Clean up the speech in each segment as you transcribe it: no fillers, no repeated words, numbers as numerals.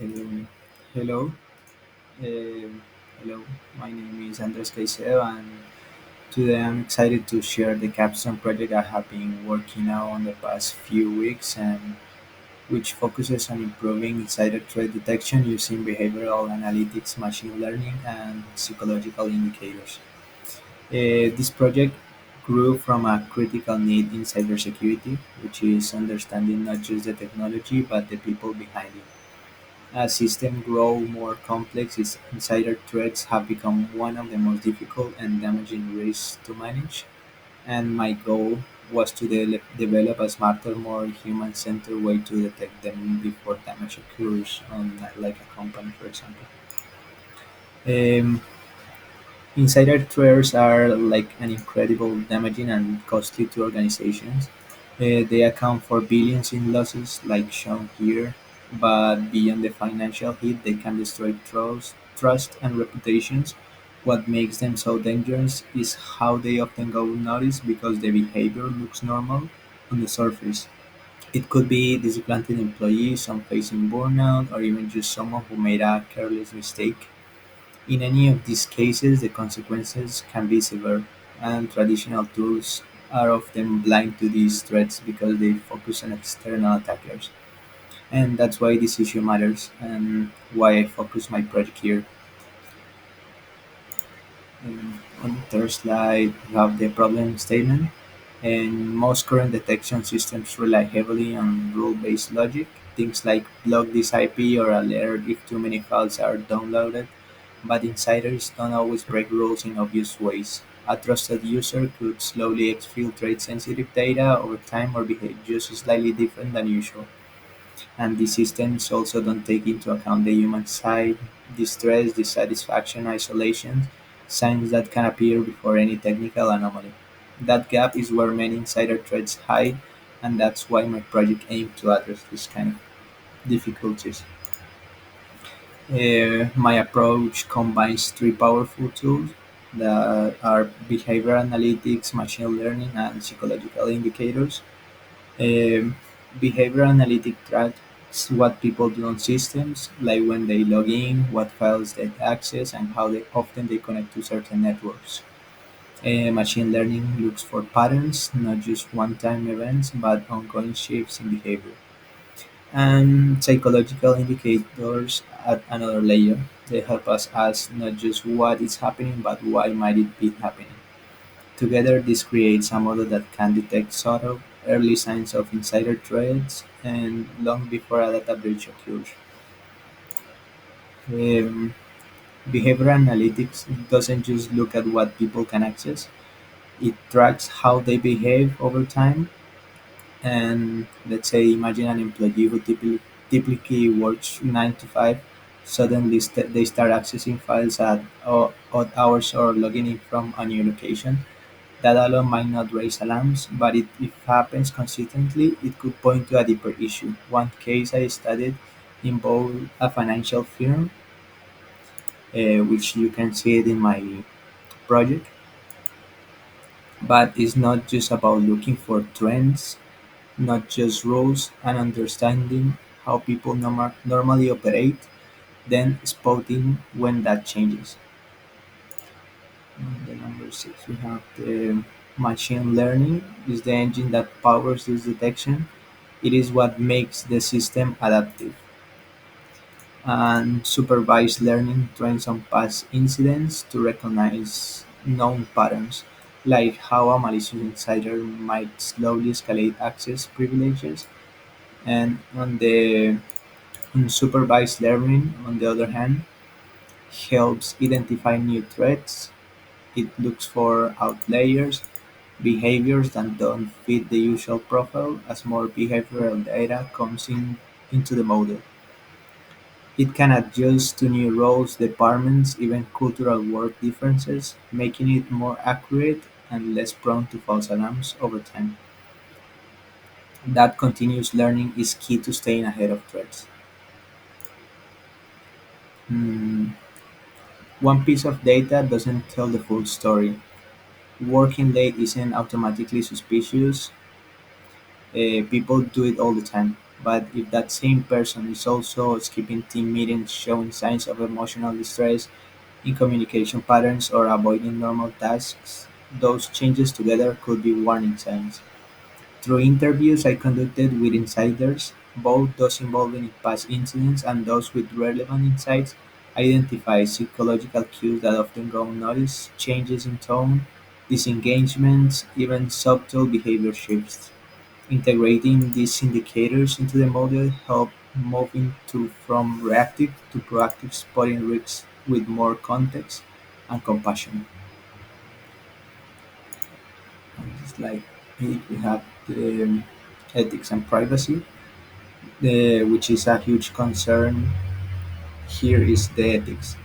Um, hello, hello. My name is Andres Caicedo, and today I'm excited to share the Capstone project I have been working on the past few weeks, and which focuses on improving insider threat detection using behavioral analytics, machine learning, and psychological indicators. This project grew from a critical need in cybersecurity, which is understanding not just the technology but the people behind it. As systems grow more complex, its insider threats have become one of the most difficult and damaging risks to manage, and my goal was to develop a smarter, more human-centered way to detect them before damage occurs on like a company, for example. Um, Insider threats are like an incredible damaging and costly to organizations. They account for billions in losses, like shown here, but beyond the financial hit, they can destroy trust and reputations. What makes them so dangerous is how they often go unnoticed because the behavior looks normal on the surface. It could be disgruntled employees, some facing burnout, or even just someone who made a careless mistake. In any of these cases, the consequences can be severe, and traditional tools are often blind to these threats because they focus on external attackers. And that's why this issue matters and why I focus my project here. On the third slide, we have the problem statement. And most current detection systems rely heavily on rule-based logic, things like block this IP or alert if too many files are downloaded. But insiders don't always break rules in obvious ways. A trusted user could slowly exfiltrate sensitive data over time or behave just slightly different than usual. And these systems also don't take into account the human side, distress, dissatisfaction, isolation, signs that can appear before any technical anomaly. That gap is where many insider threats hide, and that's why my project aimed to address this kind of difficulties. My approach combines three powerful tools that are behavior analytics, machine learning, and psychological indicators. Um, Behavior analytic tracks what people do on systems, like when they log in, what files they access, and how often they connect to certain networks. Machine learning looks for patterns, not just one-time events, but ongoing shifts in behavior. And psychological indicators at another layer. They help us ask not just what is happening, but why might it be happening. Together, this creates a model that can detect subtle, early signs of insider threats and long before a data breach occurs. Um, Behavioral analytics doesn't just look at what people can access, it tracks how they behave over time. And let's say, imagine an employee who typically works 9 to 5, suddenly they start accessing files at odd hours or logging in from a new location. That alone might not raise alarms, but if it happens consistently, it could point to a deeper issue. One case I studied involved a financial firm, which you can see it in my project. But it's not just about looking for trends, not just rules, and understanding how people normally operate, then spotting when that changes. The number six, we have the machine learning is the engine that powers this detection. It is what makes the system adaptive, and supervised learning trains on past incidents to recognize known patterns, like how a malicious insider might slowly escalate access privileges. And on the unsupervised learning, on the other hand, helps identify new threats. It looks for outliers, behaviors that don't fit the usual profile as more behavioral data comes into the model. It can adjust to new roles, departments, even cultural work differences, making it more accurate and less prone to false alarms over time. That continuous learning is key to staying ahead of threats. Hmm, One piece of data doesn't tell the full story. Working late isn't automatically suspicious. People do it all the time. But if that same person is also skipping team meetings, showing signs of emotional distress in communication patterns, or avoiding normal tasks, those changes together could be warning signs. Through interviews I conducted with insiders, both those involved in past incidents and those with relevant insights, I identified psychological cues that often go unnoticed: changes in tone, disengagements, even subtle behavior shifts. Integrating these indicators into the model helped moving to from reactive to proactive spotting risks with more context and compassion. And just like it, we have the ethics and privacy, which is a huge concern. Here is the ethics.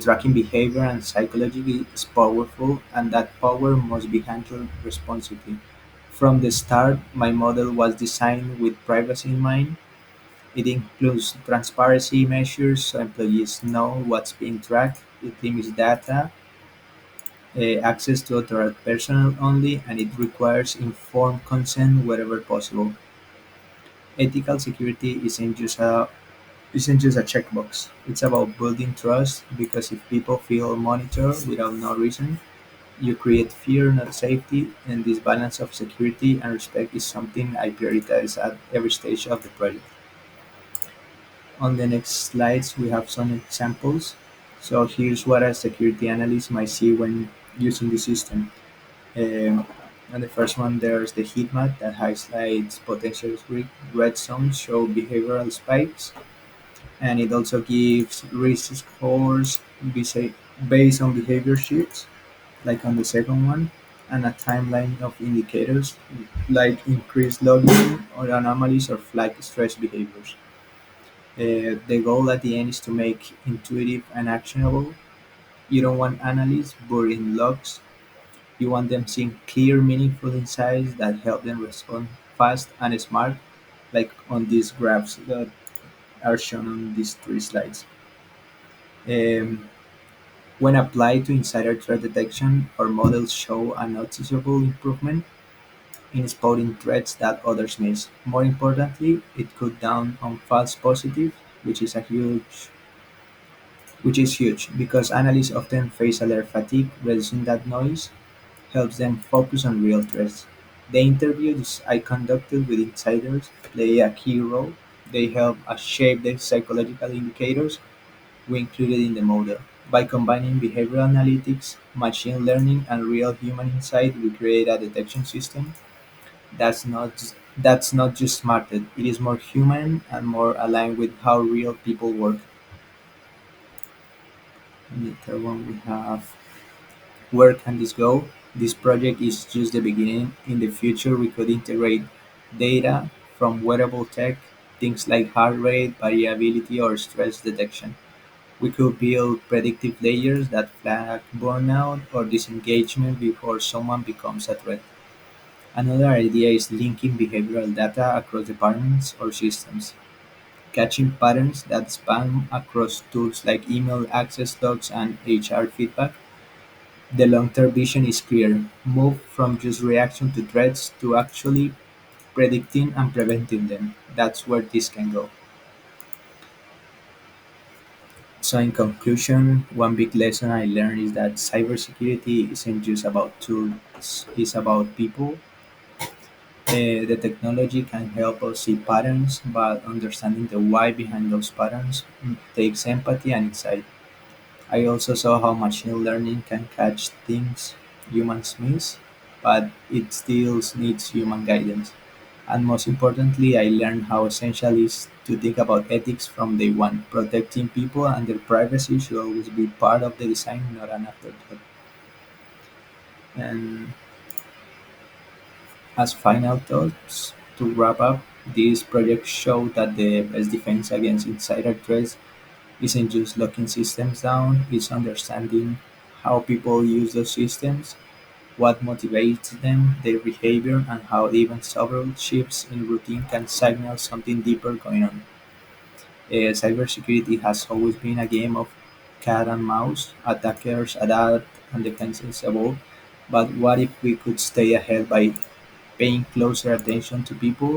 Tracking behavior and psychology is powerful, and that power must be handled responsibly. From the start, my model was designed with privacy in mind. It includes transparency measures so employees know what's being tracked. It limits data access to authorized personnel only, and it requires informed consent wherever possible. Ethical security isn't just a checkbox. It's about building trust because if people feel monitored without no reason, you create fear, not safety, and this balance of security and respect is something I prioritize at every stage of the project. On the next slides, we have some examples. So here's what a security analyst might see when using the system. Um, and the first one, there's the heat map that highlights potential red zones, show behavioral spikes, and it also gives risk scores based on behavior shifts, like on the second one, and a timeline of indicators like increased logging or anomalies or flag stress behaviors. The goal at the end is to make intuitive and actionable. You don't want analysts burying logs. You want them seeing clear, meaningful insights that help them respond fast and smart, like on these graphs that are shown on these three slides. Um, when applied to insider threat detection, our models show a noticeable improvement in spotting threats that others miss. More importantly, it cut down on false positives, which is a huge which is huge because analysts often face alert fatigue. Reducing that noise helps them focus on real threats. The interviews I conducted with insiders play a key role. They help us shape the psychological indicators we included in the model. By combining behavioral analytics, machine learning, and real human insight, we create a detection system that's not just smarter. It is more human and more aligned with how real people work. And the third one we have, where can this go? This project is just the beginning. In the future, we could integrate data from wearable tech, things like heart rate, variability, or stress detection. We could build predictive layers that flag burnout or disengagement before someone becomes a threat. Another idea is linking behavioral data across departments or systems, catching patterns that span across tools like email access logs and HR feedback. The long-term vision is clear: move from just reaction to threats to actually predicting and preventing them. That's where this can go. So in conclusion, one big lesson I learned is that cybersecurity isn't just about tools, it's about people. The technology can help us see patterns, but understanding the why behind those patterns takes empathy and insight. I also saw how machine learning can catch things humans miss, but it still needs human guidance. And most importantly, I learned how essential it is to think about ethics from day one. Protecting people and their privacy should always be part of the design, not an afterthought. And as final thoughts, to wrap up, this project showed that the best defense against insider threats isn't just locking systems down, it's understanding how people use those systems, what motivates them, their behavior, and how even several shifts in routine can signal something deeper going on. Cybersecurity has always been a game of cat and mouse. Attackers adapt and defenses evolve. But what if we could stay ahead by paying closer attention to people